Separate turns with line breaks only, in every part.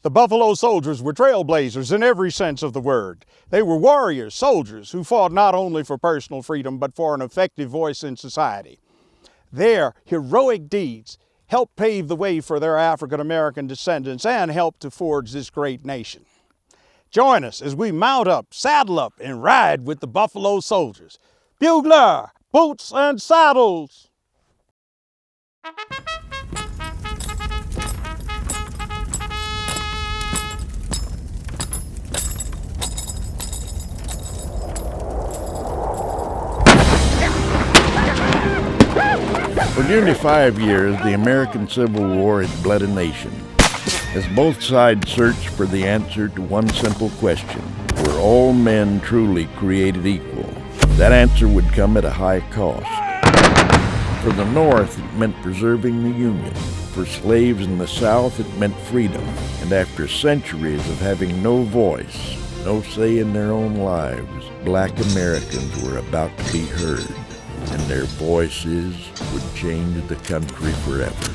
The Buffalo Soldiers were trailblazers in every sense of the word. They were warriors, soldiers, who fought not only for personal freedom, but for an effective voice in society. Their heroic deeds helped pave the way for their African American descendants and helped to forge this great nation. Join us as we mount up, saddle up, and ride with the Buffalo Soldiers. Bugler, boots and saddles!
For nearly 5 years, the American Civil War had bled a nation. As both sides searched for the answer to one simple question, were all men truly created equal? That answer would come at a high cost. For the North, it meant preserving the Union. For slaves in the South, it meant freedom. And after centuries of having no voice, no say in their own lives, Black Americans were about to be heard, and their voices would change the country forever.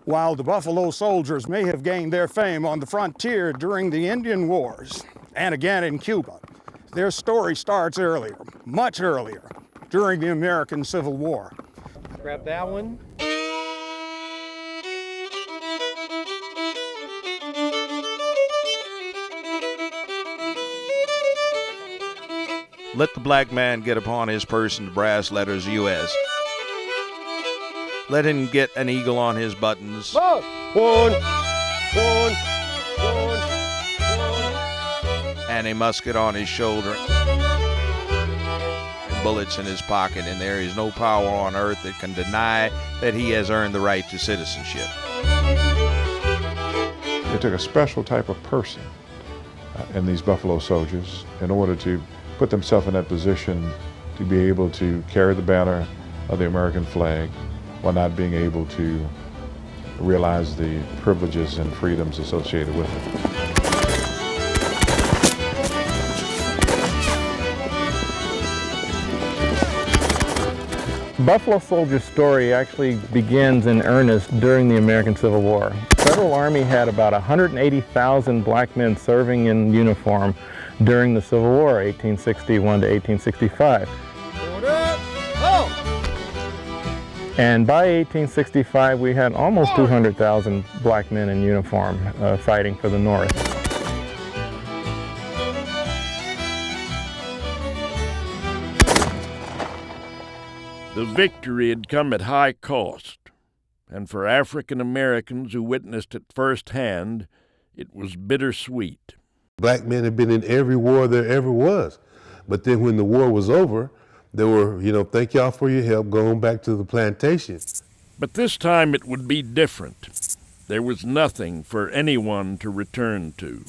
While the Buffalo Soldiers may have gained their fame on the frontier during the Indian Wars and again in Cuba, their story starts earlier, much earlier, during the American Civil War.
Grab that one.
Let the black man get upon his person the brass letters U.S. Let him get an eagle on his buttons. And a musket on his shoulder. And bullets in his pocket. And there is no power on earth that can deny that he has earned the right to citizenship.
It took a special type of person in these Buffalo Soldiers in order to put themselves in that position to be able to carry the banner of the American flag while not being able to realize the privileges and freedoms associated with it.
Buffalo Soldier story actually begins in earnest during the American Civil War. The Federal Army had about 180,000 black men serving in uniform during the Civil War, 1861 to 1865. And by 1865, we had almost 200,000 black men in uniform fighting for the North.
The victory had come at high cost, and for African Americans who witnessed it firsthand, it was bittersweet.
Black men had been in every war there ever was. But then when the war was over, they were, thank y'all for your help, going back to the plantation.
But this time it would be different. There was nothing for anyone to return to.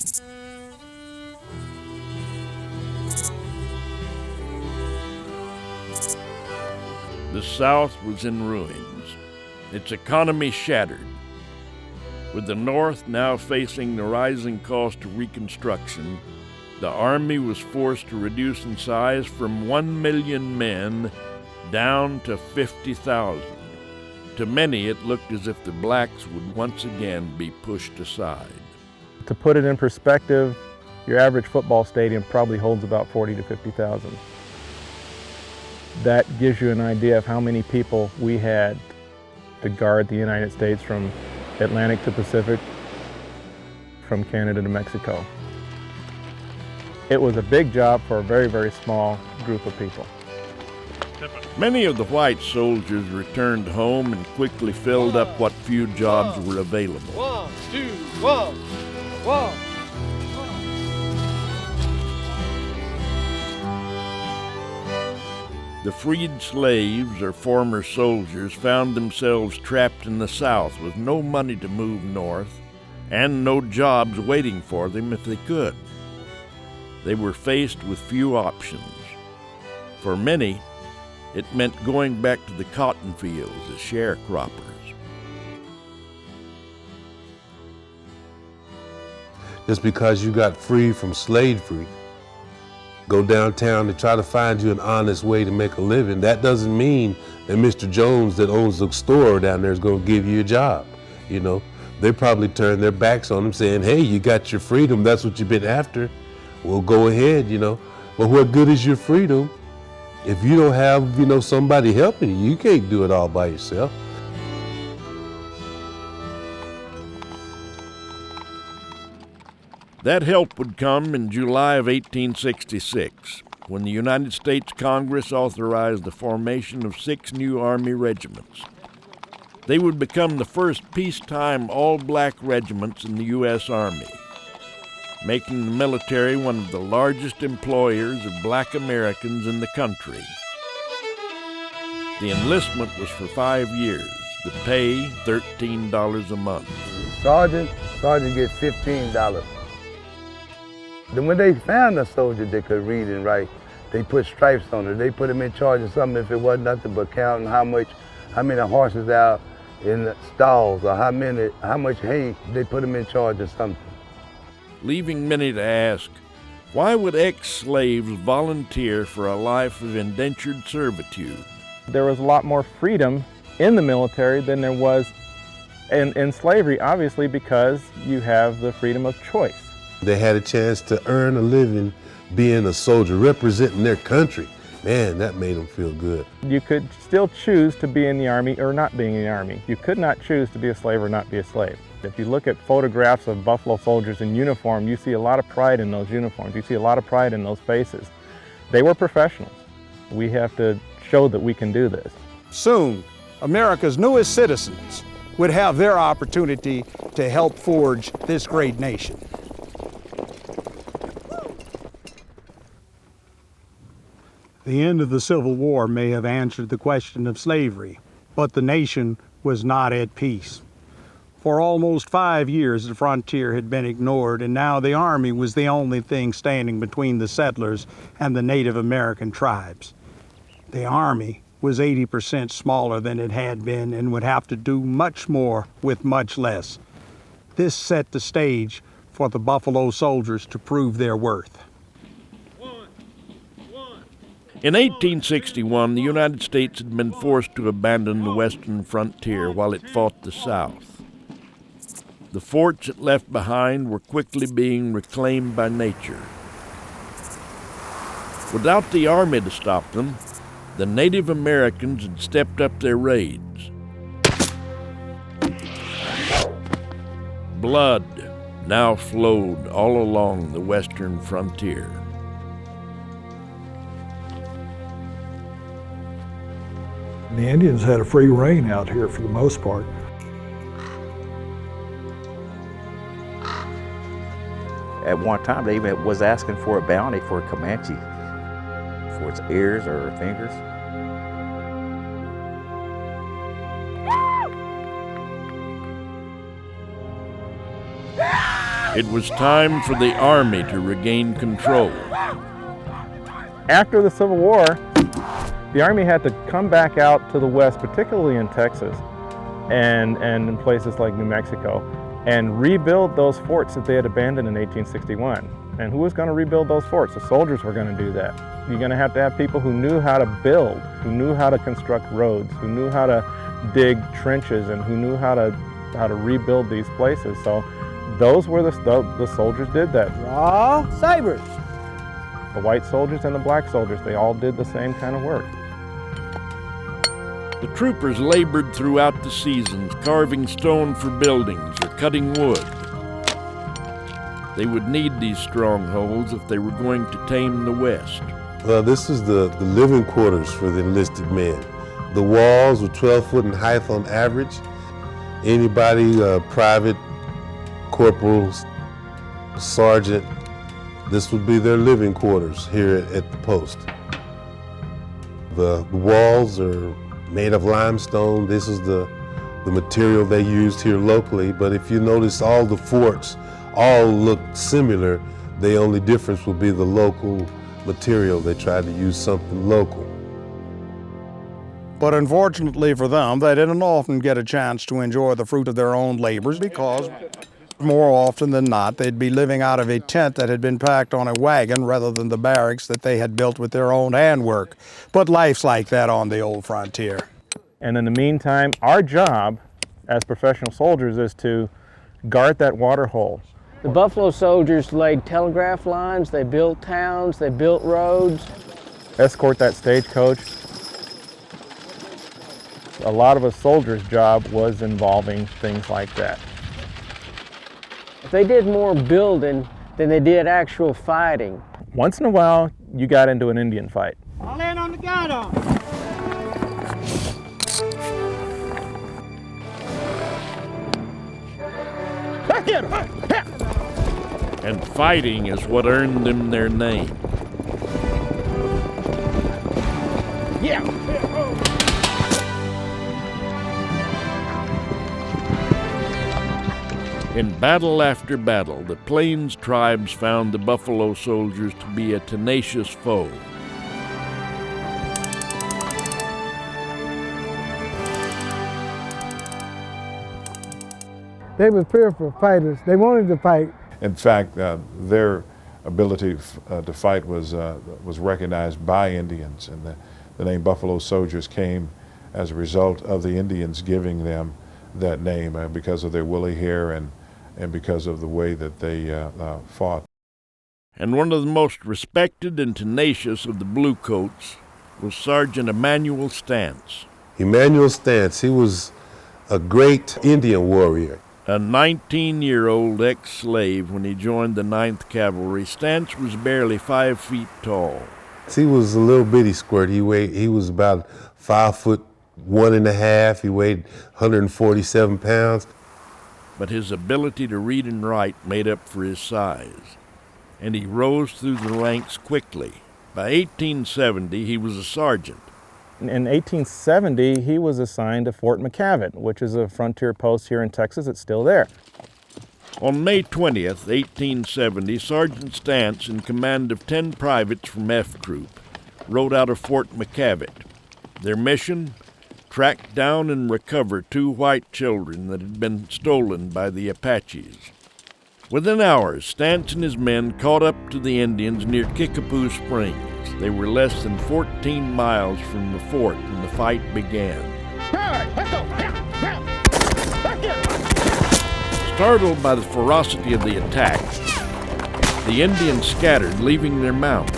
The South was in ruins, its economy shattered. With the North now facing the rising cost of Reconstruction, the Army was forced to reduce in size from 1 million men down to 50,000. To many, it looked as if the blacks would once again be pushed aside.
To put it in perspective, your average football stadium probably holds about 40 to 50,000. That gives you an idea of how many people we had to guard the United States from Atlantic to Pacific, from Canada to Mexico. It was a big job for a very, very small group of people.
Many of the white soldiers returned home and quickly filled up what few jobs were available.
1, 2, 1, 1.
The freed slaves or former soldiers found themselves trapped in the South with no money to move north and no jobs waiting for them if they could. They were faced with few options. For many, it meant going back to the cotton fields as sharecroppers.
Just because you got free from slavery go downtown to try to find you an honest way to make a living. That doesn't mean that Mr. Jones that owns the store down there is going to give you a job. You know, they probably turn their backs on him saying, hey, you got your freedom, that's what you've been after. Well, go ahead, you know. But what good is your freedom if you don't have, you know, somebody helping you? You can't do it all by yourself.
That help would come in July of 1866, when the United States Congress authorized the formation of 6 new Army regiments. They would become the first peacetime all-black regiments in the U.S. Army, making the military one of the largest employers of black Americans in the country. The enlistment was for 5 years, the pay $13 a month.
Sergeant gets $15. Then when they found a soldier that could read and write, they put stripes on it. They put him in charge of something if it wasn't nothing but counting how many horses out in the stalls or how much hay. They put him in charge of something.
Leaving many to ask, why would ex-slaves volunteer for a life of indentured servitude?
There was a lot more freedom in the military than there was in slavery, obviously, because you have the freedom of choice.
They had a chance to earn a living being a soldier, representing their country. Man, that made them feel good.
You could still choose to be in the Army or not being in the Army. You could not choose to be a slave or not be a slave. If you look at photographs of Buffalo soldiers in uniform, you see a lot of pride in those uniforms. You see a lot of pride in those faces. They were professionals. We have to show that we can do this.
Soon, America's newest citizens would have their opportunity to help forge this great nation. The end of the Civil War may have answered the question of slavery, but the nation was not at peace. For almost 5 years, the frontier had been ignored, and now the Army was the only thing standing between the settlers and the Native American tribes. The Army was 80% smaller than it had been and would have to do much more with much less. This set the stage for the Buffalo Soldiers to prove their worth.
In 1861, the United States had been forced to abandon the western frontier while it fought the South. The forts it left behind were quickly being reclaimed by nature. Without the Army to stop them, the Native Americans had stepped up their raids. Blood now flowed all along the western frontier.
The Indians had a free reign out here for the most part.
At one time, they even was asking for a bounty for a Comanche, for its ears or fingers.
It was time for the Army to regain control.
After the Civil War, the Army had to come back out to the West, particularly in Texas and in places like New Mexico, and rebuild those forts that they had abandoned in 1861. And who was going to rebuild those forts? The soldiers were going to do that. You're going to have people who knew how to build, who knew how to construct roads, who knew how to dig trenches, and who knew how to rebuild these places. So those were the soldiers did that.
Draw sabers.
The white soldiers and the black soldiers, they all did the same kind of work.
The troopers labored throughout the seasons, carving stone for buildings or cutting wood. They would need these strongholds if they were going to tame the West.
Well, this is the living quarters for the enlisted men. The walls were 12 foot in height on average. Anybody, private, corporal, sergeant, this would be their living quarters here at the post. The walls are made of limestone. This is the material they used here locally, but if you notice, all the forts all look similar. The only difference would be the local material. They tried to use something local.
But unfortunately for them, they didn't often get a chance to enjoy the fruit of their own labors because More often than not, they'd be living out of a tent that had been packed on a wagon rather than the barracks that they had built with their own handwork. But life's like that on the old frontier.
And in the meantime, our job as professional soldiers is to guard that water hole.
The Buffalo Soldiers laid telegraph lines, they built towns, they built roads.
Escort that stagecoach. A lot of a soldier's job was involving things like that.
They did more building than they did actual fighting.
Once in a while, you got into an Indian fight.
I'll land on the guidon.
Back in!
And fighting is what earned them their name.
Yeah!
In battle after battle, the Plains tribes found the Buffalo Soldiers to be a tenacious foe.
They were fearful fighters. They wanted to fight.
In fact, their ability to fight was recognized by Indians, and the name Buffalo Soldiers came as a result of the Indians giving them that name because of their woolly hair and because of the way that they fought.
And one of the most respected and tenacious of the Bluecoats was Sergeant Emmanuel Stantz.
Emmanuel Stantz, he was a great Indian warrior.
A 19-year-old ex-slave when he joined the 9th Cavalry, Stantz was barely 5 feet tall.
He was a little bitty squirt. He was about 5'1.5". He weighed 147 pounds.
But his ability to read and write made up for his size, and he rose through the ranks quickly. By 1870, he was a sergeant.
In 1870, he was assigned to Fort McCavitt, which is a frontier post here in Texas. It's still there.
On May 20th, 1870, Sergeant Stantz, in command of 10 privates from F Troop, rode out of Fort McCavitt. Their mission? Track down and recover 2 white children that had been stolen by the Apaches. Within hours, Stantz and his men caught up to the Indians near Kickapoo Springs. They were less than 14 miles from the fort when the fight began. Startled by the ferocity of the attack, the Indians scattered, leaving their mounts.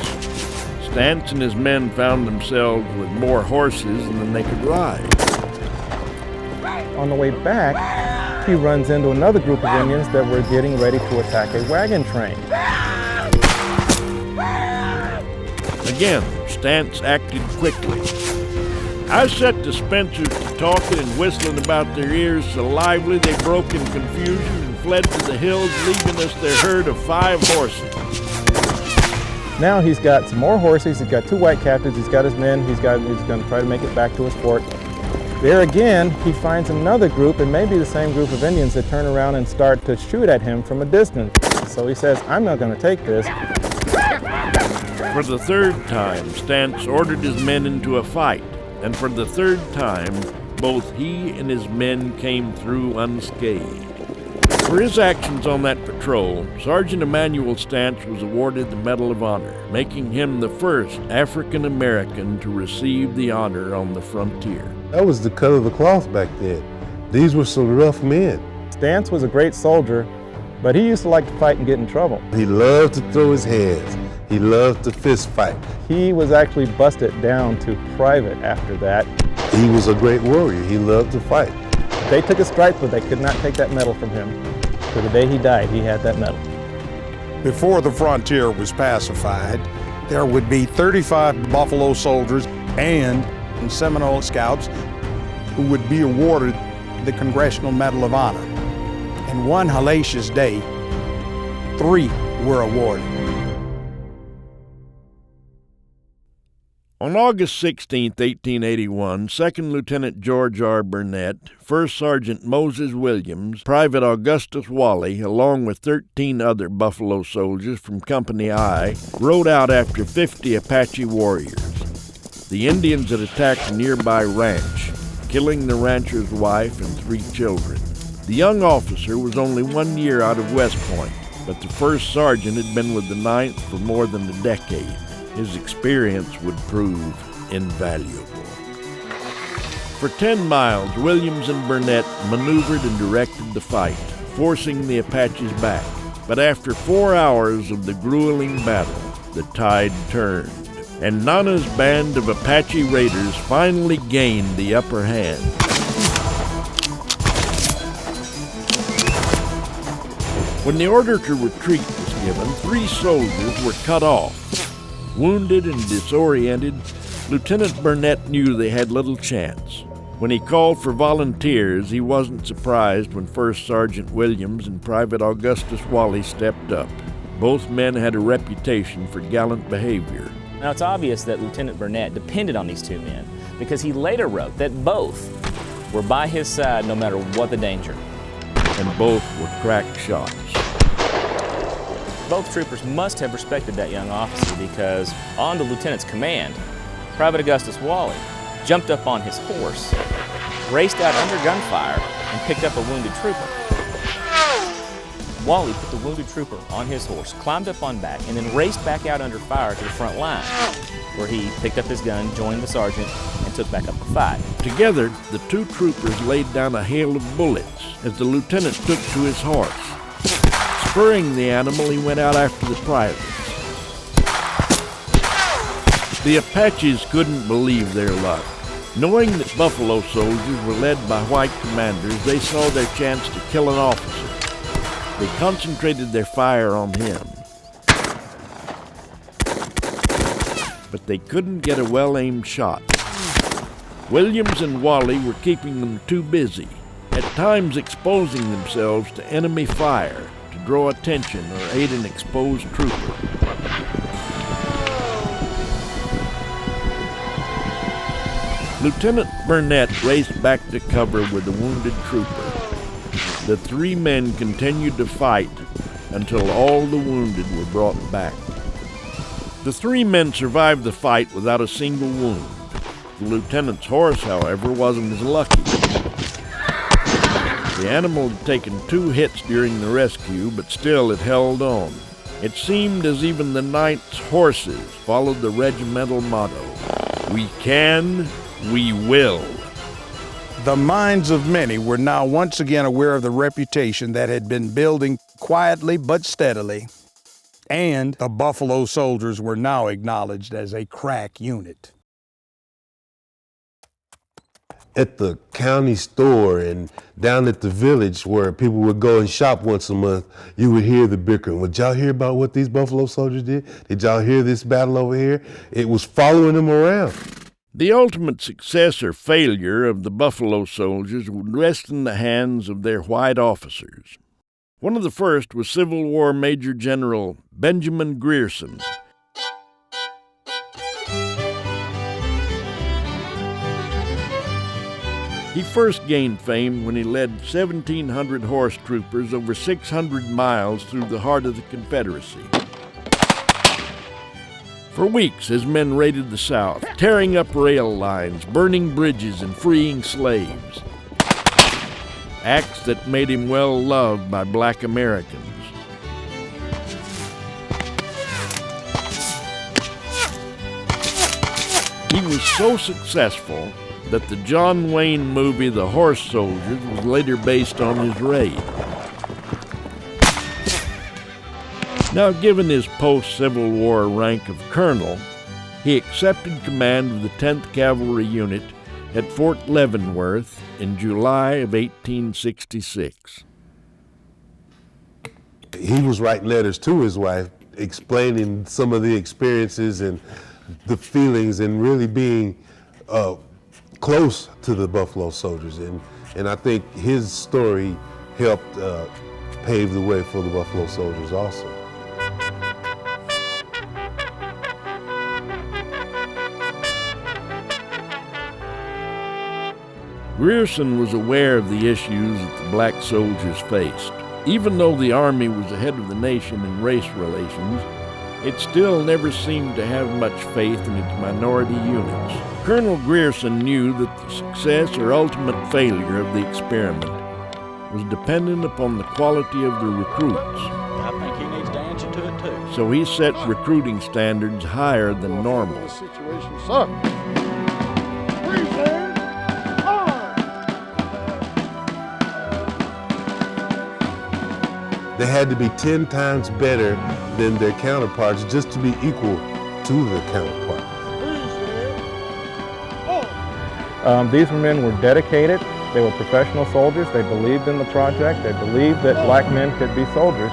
Stantz and his men found themselves with more horses than they could ride.
On the way back, he runs into another group of Indians that were getting ready to attack a wagon train.
Again, Stantz acted quickly. I set the Spencers to talking and whistling about their ears so lively they broke in confusion and fled to the hills, leaving us their herd of 5 horses.
Now he's got some more horses, he's got 2 white captives, he's got his men, he's going to try to make it back to his fort. There again, he finds another group, and maybe the same group of Indians that turn around and start to shoot at him from a distance. So he says, I'm not going to take this.
For the 3rd time, Stantz ordered his men into a fight, and for the 3rd time, both he and his men came through unscathed. For his actions on that patrol, Sergeant Emmanuel Stantz was awarded the Medal of Honor, making him the first African American to receive the honor on the frontier.
That was the cut of the cloth back then. These were some rough men.
Stantz was a great soldier, but he used to like to fight and get in trouble.
He loved to throw his hands. He loved to fist fight.
He was actually busted down to private after that.
He was a great warrior. He loved to fight.
They took a stripe, but they could not take that medal from him. To the day he died, he had that medal.
Before the frontier was pacified, there would be 35 Buffalo Soldiers and Seminole Scouts who would be awarded the Congressional Medal of Honor. And one hellacious day, 3 were awarded.
On August 16, 1881, 2nd Lieutenant George R. Burnett, 1st Sergeant Moses Williams, Private Augustus Wally, along with 13 other Buffalo soldiers from Company I, rode out after 50 Apache warriors. The Indians had attacked a nearby ranch, killing the rancher's wife and 3 children. The young officer was only 1 year out of West Point, but the first sergeant had been with the 9th for more than a decade. His experience would prove invaluable. For 10 miles, Williams and Burnett maneuvered and directed the fight, forcing the Apaches back. But after 4 hours of the grueling battle, the tide turned, and Nana's band of Apache raiders finally gained the upper hand. When the order to retreat was given, 3 soldiers were cut off. Wounded and disoriented, Lieutenant Burnett knew they had little chance. When he called for volunteers, he wasn't surprised when First Sergeant Williams and Private Augustus Wally stepped up. Both men had a reputation for gallant behavior.
Now, it's obvious that Lieutenant Burnett depended on these 2 men because he later wrote that both were by his side no matter what the danger.
And both were crack shots.
Both troopers must have respected that young officer because on the lieutenant's command, Private Augustus Wally jumped up on his horse, raced out under gunfire, and picked up a wounded trooper. Wally put the wounded trooper on his horse, climbed up on back, and then raced back out under fire to the front line, where he picked up his gun, joined the sergeant, and took back up the fight.
Together, the 2 troopers laid down a hail of bullets as the lieutenant took to his horse. Spurring the animal, he went out after the privates. The Apaches couldn't believe their luck. Knowing that Buffalo soldiers were led by white commanders, they saw their chance to kill an officer. They concentrated their fire on him. But they couldn't get a well-aimed shot. Williams and Wally were keeping them too busy, at times exposing themselves to enemy fire to draw attention or aid an exposed trooper. Lieutenant Burnett raced back to cover with a wounded trooper. The 3 men continued to fight until all the wounded were brought back. The 3 men survived the fight without a single wound. The lieutenant's horse, however, wasn't as lucky. The animal had taken 2 hits during the rescue, but still it held on. It seemed as even the 9th's horses followed the regimental motto, "We can, we will."
The minds of many were now once again aware of the reputation that had been building quietly but steadily, and the Buffalo Soldiers were now acknowledged as a crack unit.
At the county store and down at the village where people would go and shop once a month, you would hear the bickering. Would y'all hear about what these Buffalo Soldiers did? Did y'all hear this battle over here? It was following them around.
The ultimate success or failure of the Buffalo Soldiers would rest in the hands of their white officers. One of the first was Civil War Major General Benjamin Grierson. He first gained fame when he led 1,700 horse troopers over 600 miles through the heart of the Confederacy. For weeks, his men raided the South, tearing up rail lines, burning bridges, and freeing slaves. Acts that made him well loved by black Americans. He was so successful that the John Wayne movie The Horse Soldiers was later based on his raid. Now, given his post-Civil War rank of colonel, he accepted command of the 10th Cavalry Unit at Fort Leavenworth in July of 1866.
He was writing letters to his wife, explaining some of the experiences and the feelings and really being close to the Buffalo Soldiers. And I think his story helped pave the way for the Buffalo Soldiers also.
Grierson was aware of the issues that the black soldiers faced. Even though the Army was ahead of the nation in race relations, it still never seemed to have much faith in its minority units. Colonel Grierson knew that the success or ultimate failure of the experiment was dependent upon the quality of the recruits.
I think he needs to answer to it too.
So he set recruiting standards higher than normal.
They had to be 10 times better than their counterparts just to be equal to their counterpart.
These men were dedicated. They were professional soldiers. They believed in the project. They believed that black men could be soldiers.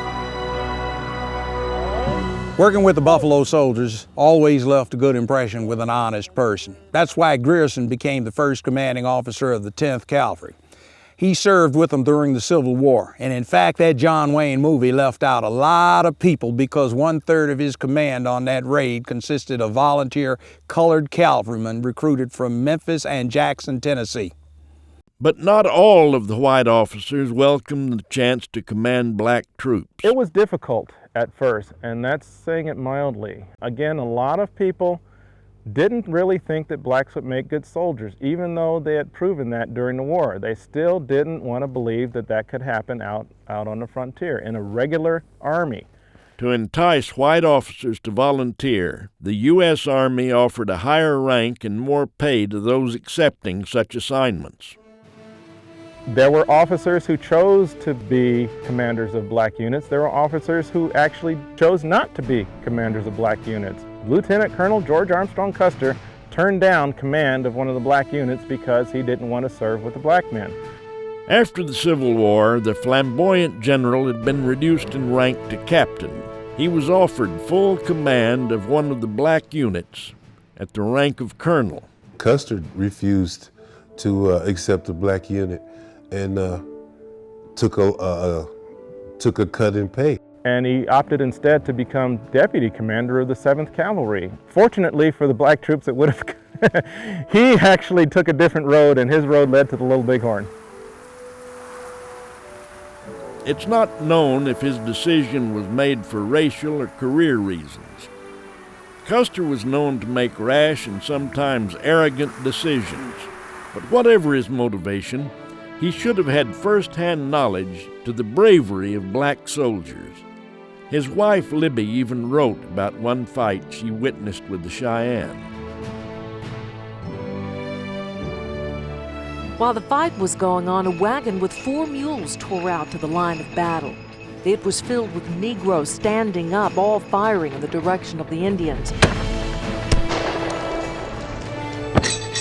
Working with the Buffalo Soldiers always left a good impression with an honest person. That's why Grierson became the first commanding officer of the 10th Cavalry. He served with them during the Civil War, and in fact that John Wayne movie left out a lot of people because 1/3 of his command on that raid consisted of volunteer colored cavalrymen recruited from Memphis and Jackson, Tennessee.
But not all of the white officers welcomed the chance to command black troops.
It was difficult at first, and that's saying it mildly. Again, a lot of people didn't really think that blacks would make good soldiers, even though they had proven that during the war. They still didn't want to believe that that could happen out on the frontier in a regular army.
To entice white officers to volunteer, the U.S. Army offered a higher rank and more pay to those accepting such assignments.
There were officers who chose to be commanders of black units. There were officers who actually chose not to be commanders of black units. Lieutenant Colonel George Armstrong Custer turned down command of one of the black units because he didn't want to serve with the black men.
After the Civil War, the flamboyant general had been reduced in rank to captain. He was offered full command of one of the black units at the rank of colonel.
Custer refused to accept a black unit and took a cut in pay.
And he opted instead to become deputy commander of the 7th Cavalry. Fortunately for the black troops that would have, he actually took a different road, and his road led to the Little Bighorn.
It's not known if his decision was made for racial or career reasons. Custer was known to make rash and sometimes arrogant decisions, but whatever his motivation, he should have had first-hand knowledge to the bravery of black soldiers. His wife, Libby, even wrote about one fight she witnessed with the Cheyenne.
While the fight was going on, a wagon with 4 mules tore out to the line of battle. It was filled with Negroes standing up, all firing in the direction of the Indians.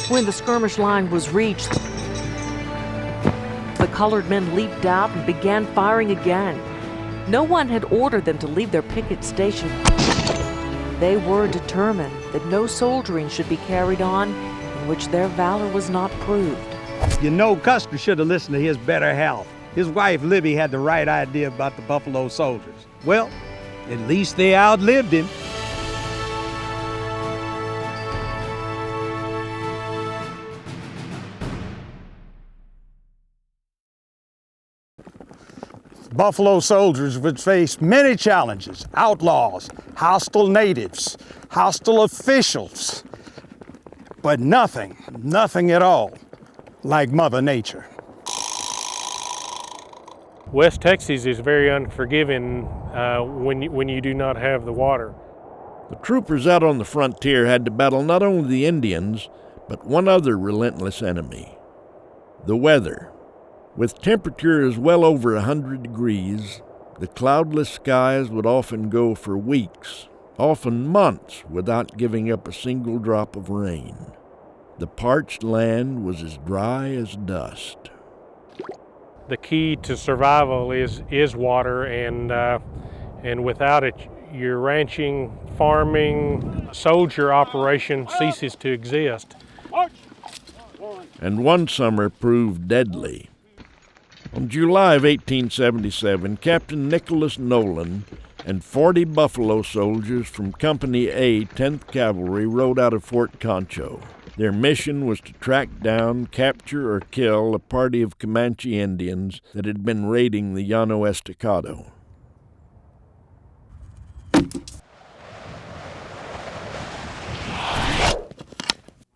When the skirmish line was reached, the colored men leaped out and began firing again. No one had ordered them to leave their picket station. They were determined that no soldiering should be carried on in which their valor was not proved.
You know, Custer should have listened to his better half. His wife, Libby, had the right idea about the Buffalo Soldiers. Well, at least they outlived him. Buffalo Soldiers would face many challenges: outlaws, hostile natives, hostile officials, but nothing at all like Mother Nature.
West Texas is very unforgiving when you do not have the water.
The troopers out on the frontier had to battle not only the Indians, but one other relentless enemy: the weather. With temperatures well over 100 degrees, the cloudless skies would often go for weeks, often months, without giving up a single drop of rain. The parched land was as dry as dust.
The key to survival is water, and without it, your ranching, farming, soldier operation ceases to exist.
And one summer proved deadly. On July of 1877, Captain Nicholas Nolan and 40 Buffalo soldiers from Company A, 10th Cavalry, rode out of Fort Concho. Their mission was to track down, capture, or kill a party of Comanche Indians that had been raiding the Llano Estacado.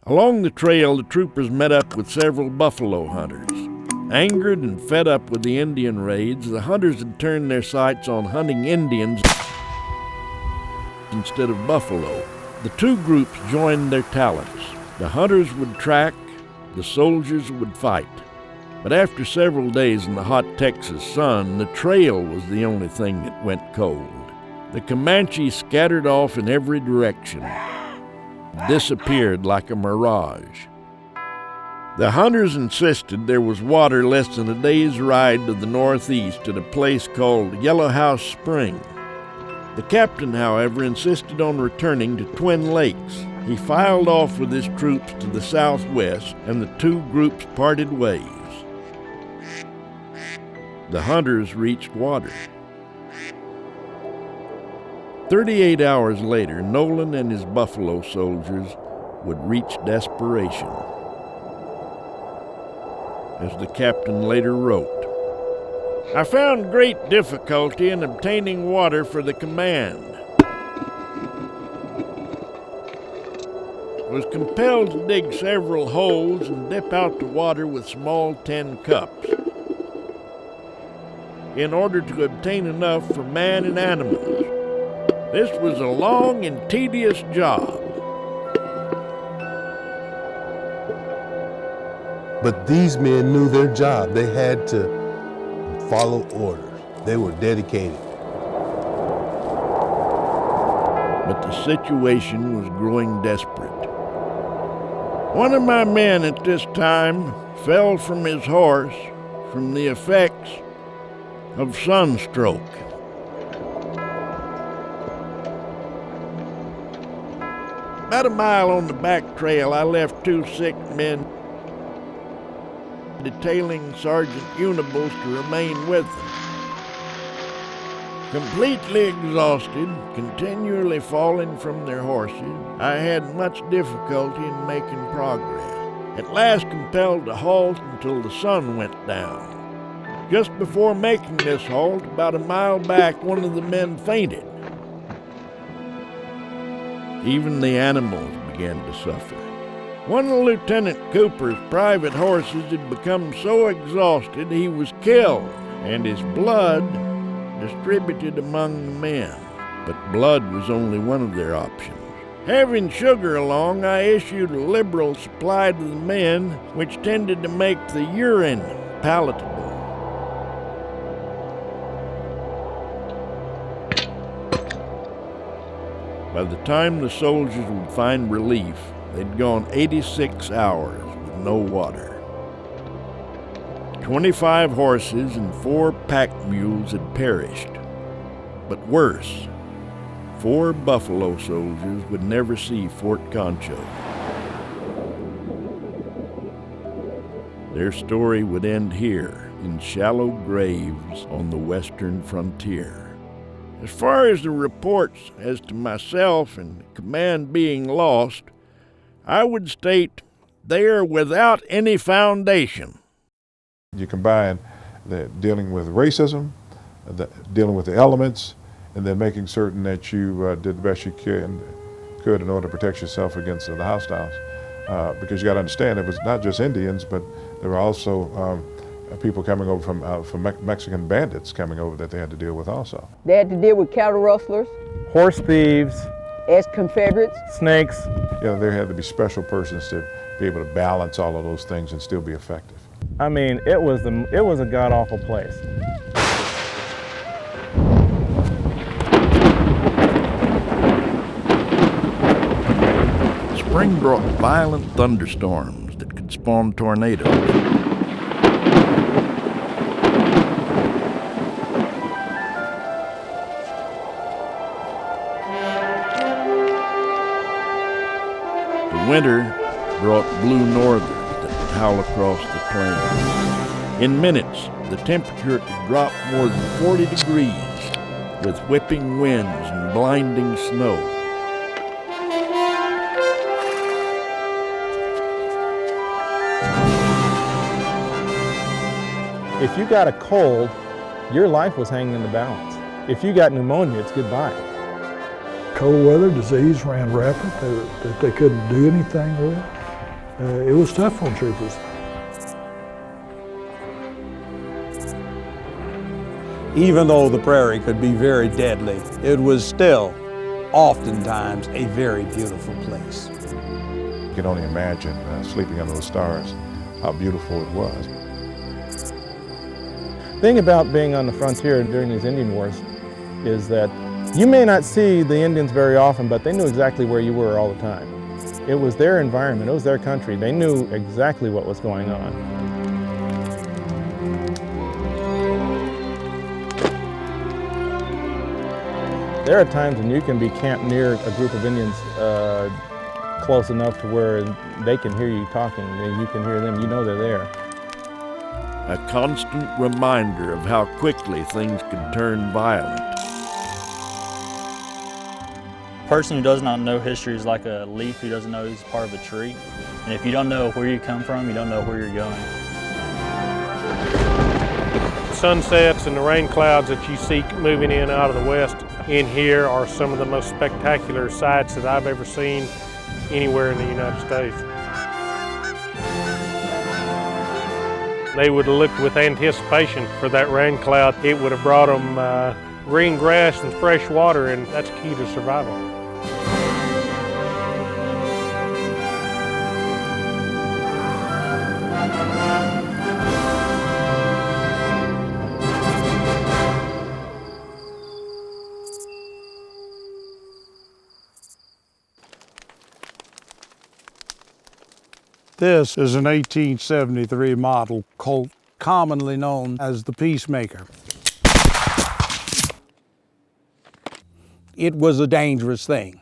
Along the trail, the troopers met up with several buffalo hunters. Angered and fed up with the Indian raids, the hunters had turned their sights on hunting Indians instead of buffalo. The two groups joined their talents. The hunters would track, the soldiers would fight. But after several days in the hot Texas sun, the trail was the only thing that went cold. The Comanches scattered off in every direction, disappeared like a mirage. The hunters insisted there was water less than a day's ride to the northeast at a place called Yellow House Spring. The captain, however, insisted on returning to Twin Lakes. He filed off with his troops to the southwest, and the two groups parted ways. The hunters reached water. 38 hours later, Nolan and his buffalo soldiers would reach desperation. As the captain later wrote, "I found great difficulty in obtaining water for the command. Was compelled to dig several holes and dip out the water with small tin cups in order to obtain enough for man and animals. This was a long and tedious job."
But these men knew their job. They had to follow orders. They were dedicated.
But the situation was growing desperate. One of my men at this time fell from his horse from the effects of sunstroke. About a mile on the back trail, I left two sick men, detailing Sergeant Unibles to remain with them. Completely exhausted, continually falling from their horses, I had much difficulty in making progress. At last compelled to halt until the sun went down. Just before making this halt, about a mile back, one of the men fainted. Even the animals began to suffer. One of Lieutenant Cooper's private horses had become so exhausted he was killed, and his blood distributed among the men. But blood was only one of their options. Having sugar along, I issued a liberal supply to the men, which tended to make the urine palatable. By the time the soldiers would find relief, they'd gone 86 hours with no water. 25 horses and 4 pack mules had perished. But worse, 4 buffalo soldiers would never see Fort Concho. Their story would end here in shallow graves on the western frontier. As far as the reports as to myself and the command being lost, I would state they are without any foundation.
You combine dealing with racism, dealing with the elements, and then making certain that you did the best you could in order to protect yourself against the hostiles. Because you got to understand, it was not just Indians, but there were also people coming over from Mexican bandits coming over that they had to deal with also.
They had to deal with cattle rustlers,
horse thieves,
as Confederates,
snakes.
You know, there had to be special persons to be able to balance all of those things and still be effective.
I mean, it was a god-awful place.
Spring brought violent thunderstorms that could spawn tornadoes. Winter brought blue northers that would howl across the plains. In minutes, the temperature could drop more than 40 degrees with whipping winds and blinding snow.
If you got a cold, your life was hanging in the balance. If you got pneumonia, it's goodbye.
Cold weather disease ran rampant that they couldn't do anything with. It was tough on troopers.
Even though the prairie could be very deadly, it was still oftentimes a very beautiful place.
You can only imagine sleeping under the stars, how beautiful it was.
The thing about being on the frontier during these Indian wars is that you may not see the Indians very often, but they knew exactly where you were all the time. It was their environment, it was their country. They knew exactly what was going on. There are times when you can be camped near a group of Indians close enough to where they can hear you talking, and you can hear them, you know they're there.
A constant reminder of how quickly things can turn violent.
A person who does not know history is like a leaf who doesn't know he's part of a tree. And if you don't know where you come from, you don't know where you're going.
Sunsets and the rain clouds that you see moving in out of the west in here are some of the most spectacular sights that I've ever seen anywhere in the United States. They would have looked with anticipation for that rain cloud. It would have brought them green grass and fresh water, and that's key to survival.
This is an 1873 model Colt, commonly known as the Peacemaker. It was a dangerous thing,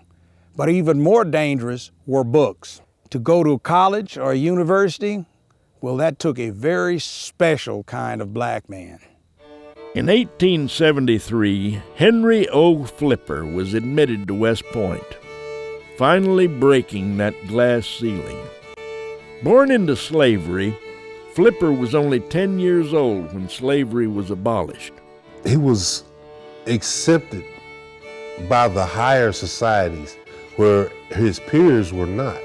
but even more dangerous were books. To go to college or a university, well, that took a very special kind of black man.
In 1873, Henry O. Flipper was admitted to West Point, finally breaking that glass ceiling. Born into slavery, Flipper was only 10 years old when slavery was abolished.
He was accepted by the higher societies where his peers were not.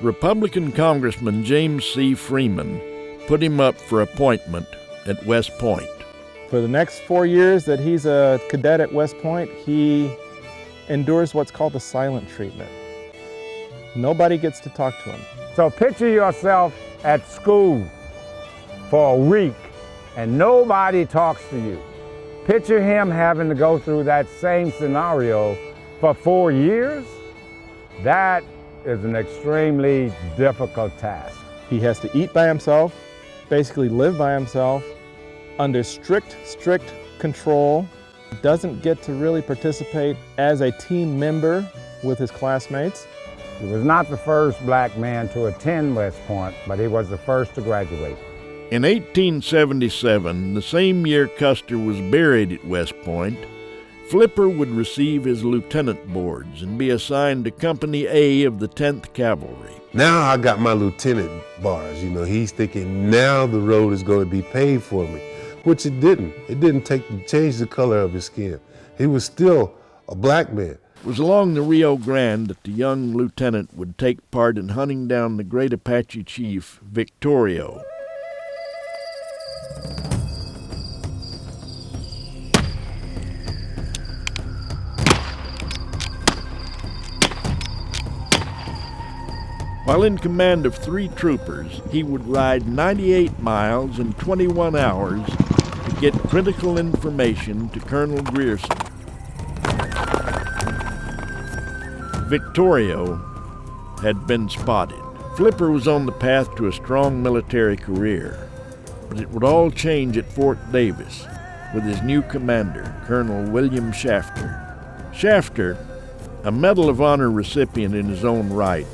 Republican Congressman James C. Freeman put him up for appointment at West Point.
For the next 4 years that he's a cadet at West Point, he endures what's called the silent treatment. Nobody gets to talk to him.
So picture yourself at school for a week and nobody talks to you. Picture him having to go through that same scenario for 4 years. That is an extremely difficult task.
He has to eat by himself, basically live by himself, under strict control. Doesn't get to really participate as a team member with his classmates.
He was not the first black man to attend West Point, but he was the first to graduate.
In 1877, the same year Custer was buried at West Point, Flipper would receive his lieutenant boards and be assigned to Company A of the 10th Cavalry.
Now I got my lieutenant bars. You know, he's thinking now the road is going to be paved for me, which it didn't. It didn't change the color of his skin. He was still a black man.
It was along the Rio Grande that the young lieutenant would take part in hunting down the great Apache chief, Victorio. While in command of 3 troopers, he would ride 98 miles in 21 hours to get critical information to Colonel Grierson. Victorio had been spotted. Flipper was on the path to a strong military career, but it would all change at Fort Davis with his new commander, Colonel William Shafter. Shafter, a Medal of Honor recipient in his own right,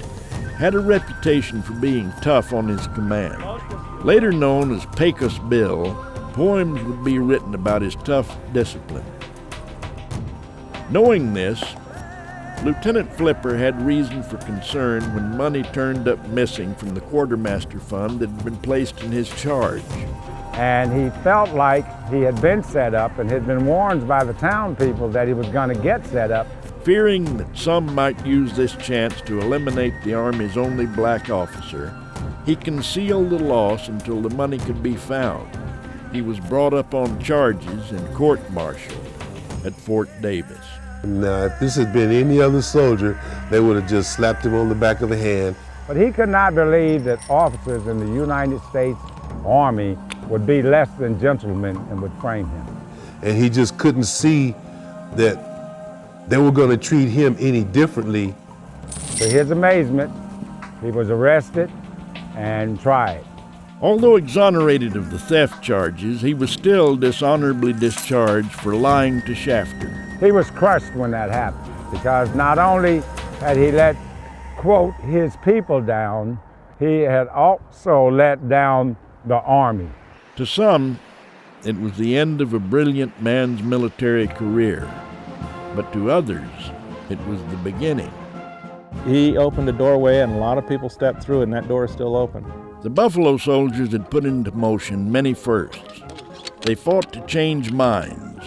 had a reputation for being tough on his command. Later known as Pecos Bill, poems would be written about his tough discipline. Knowing this, Lieutenant Flipper had reason for concern when money turned up missing from the quartermaster fund that had been placed in his charge.
And he felt like he had been set up and had been warned by the town people that he was going to get set up.
Fearing that some might use this chance to eliminate the Army's only black officer, he concealed the loss until the money could be found. he was brought up on charges and court-martialed at Fort Davis.
Now, if this had been any other soldier, they would have just slapped him on the back of the hand.
But he could not believe that officers in the United States Army would be less than gentlemen and would frame him.
And he just couldn't see that they were going to treat him any differently.
To his amazement, he was arrested and tried.
Although exonerated of the theft charges, he was still dishonorably discharged for lying to Shafter.
He was crushed when that happened, because not only had he let, quote, his people down, he had also let down the Army.
To some, it was the end of a brilliant man's military career, but to others, it was the beginning.
He opened a doorway and a lot of people stepped through it, and that door is still open.
The Buffalo Soldiers had put into motion many firsts. They fought to change minds,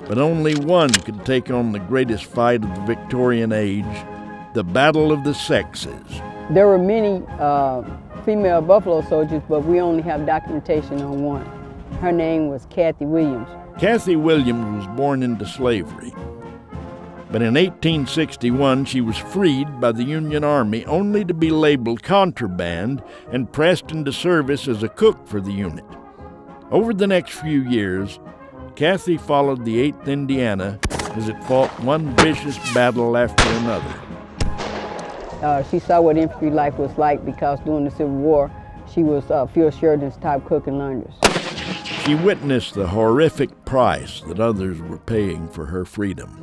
but only one could take on the greatest fight of the Victorian age, the Battle of the Sexes.
There were many female Buffalo Soldiers, but we only have documentation on one. Her name was Kathy Williams.
Kathy Williams was born into slavery, but in 1861 she was freed by the Union Army only to be labeled contraband and pressed into service as a cook for the unit. Over the next few years, Kathy followed the 8th Indiana as it fought one vicious battle after another.
She saw what infantry life was like because during the Civil War, she was Phil Sheridan's top cook in Londres.
She witnessed the horrific price that others were paying for her freedom.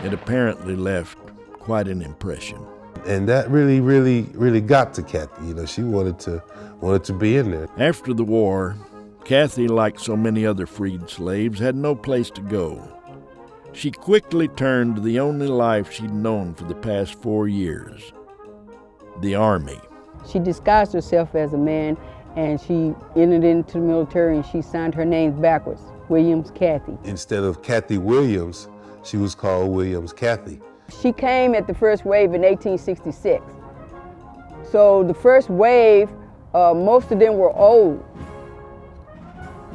It apparently left quite an impression.
And that really got to Kathy. You know, she wanted to be in there.
After the war, Kathy, like so many other freed slaves, had no place to go. She quickly turned to the only life she'd known for the past 4 years, the Army.
She disguised herself as a man, and she entered into the military, and she signed her name backwards, Williams Kathy.
Instead of Kathy Williams, she was called Williams Kathy.
She came at the first wave in 1866. So the first wave, most of them were old.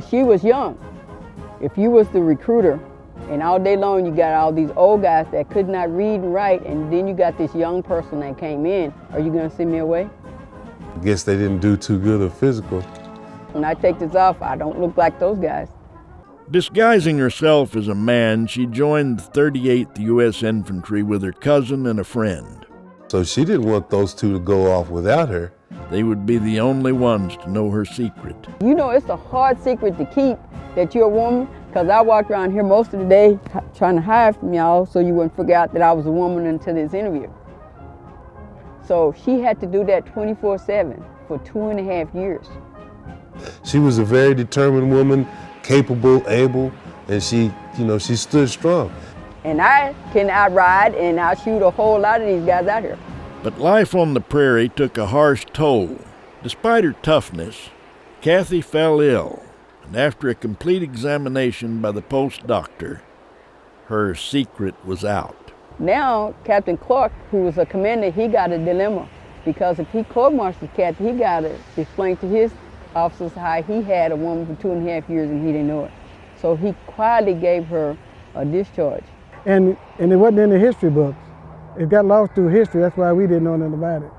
She was young. If you was the recruiter, and all day long you got all these old guys that could not read and write, and then you got this young person that came in, are you gonna send me away?
I guess they didn't do too good of physical.
When I take this off, I don't look like those guys.
Disguising herself as a man, she joined the 38th U.S. Infantry with her cousin and a friend.
So she didn't want those two to go off without her.
They would be the only ones to know her secret.
You know, it's a hard secret to keep that you're a woman, because I walked around here most of the day trying to hide from y'all so you wouldn't figure out that I was a woman until this interview. So she had to do that 24/7 for 2.5 years.
She was a very determined woman, capable, able, and she stood strong.
And I can outride and outshoot a whole lot of these guys out here.
But life on the prairie took a harsh toll. Despite her toughness, Kathy fell ill, and after a complete examination by the post doctor, her secret was out.
Now, Captain Clark, who was a commander, he got a dilemma, because if he court-martialed Kathy, he got to explain to his officers how he had a woman for 2.5 years and he didn't know it. So he quietly gave her a discharge.
And it wasn't in the history books. It got lost through history, that's why we didn't know nothing about it.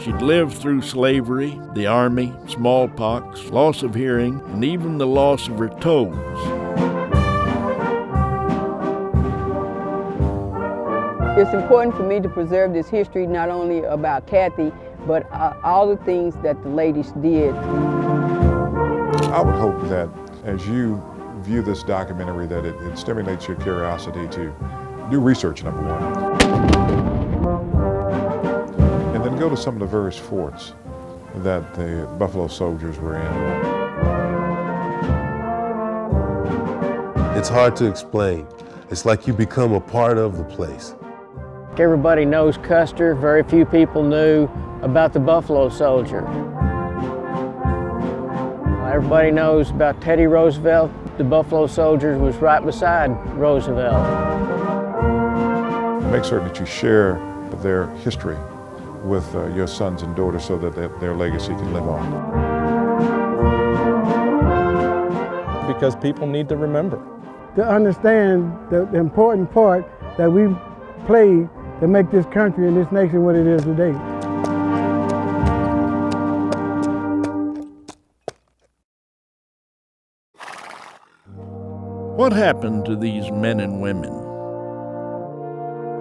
She'd lived through slavery, the army, smallpox, loss of hearing, and even the loss of her toes.
It's important for me to preserve this history, not only about Kathy, but all the things that the ladies did.
I would hope that as you view this documentary that it stimulates your curiosity to do research, number one. And then go to some of the various forts that the Buffalo Soldiers were in.
It's hard to explain. It's like you become a part of the place.
Everybody knows Custer. Very few people knew about the Buffalo Soldier. Everybody knows about Teddy Roosevelt. The Buffalo Soldiers was right beside Roosevelt.
Make certain that you share their history with your sons and daughters so that their legacy can live on.
Because people need to remember.
To understand the important part that we played to make this country and this nation what it is today.
What happened to these men and women?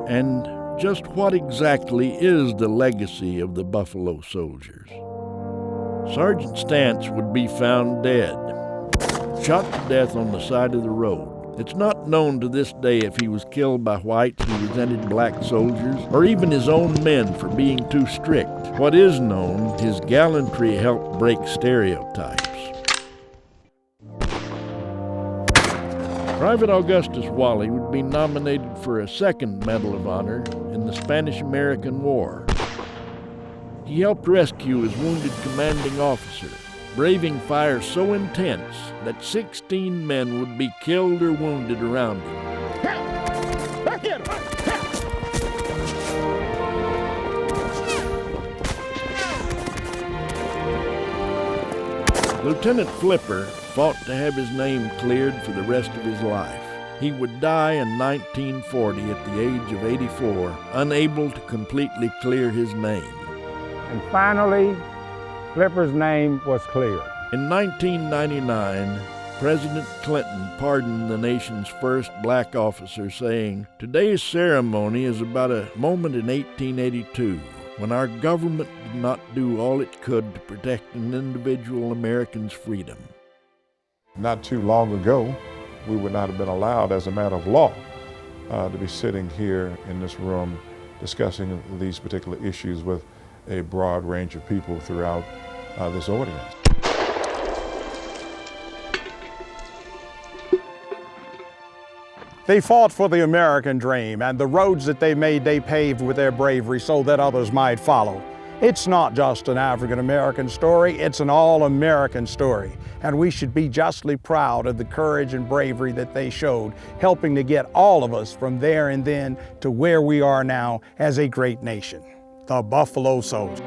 And just what exactly is the legacy of the Buffalo Soldiers? Sergeant Stantz would be found dead, shot to death on the side of the road. It's not known to this day if he was killed by whites who resented black soldiers, or even his own men for being too strict. What is known, his gallantry helped break stereotypes. Private Augustus Wally would be nominated for a second Medal of Honor in the Spanish-American War. He helped rescue his wounded commanding officer, braving fire so intense that 16 men would be killed or wounded around him. Lieutenant Flipper fought to have his name cleared for the rest of his life. He would die in 1940 at the age of 84, unable to completely clear his name.
And finally, Flipper's name was cleared.
In 1999, President Clinton pardoned the nation's first black officer, saying, "Today's ceremony is about a moment in 1882, when our government did not do all it could to protect an individual American's freedom."
Not too long ago, we would not have been allowed, as a matter of law, to be sitting here in this room discussing these particular issues with a broad range of people throughout this audience.
They fought for the American dream, and the roads that they made, they paved with their bravery so that others might follow. It's not just an African-American story, it's an all-American story. And we should be justly proud of the courage and bravery that they showed, helping to get all of us from there and then to where we are now as a great nation, the Buffalo Soldiers.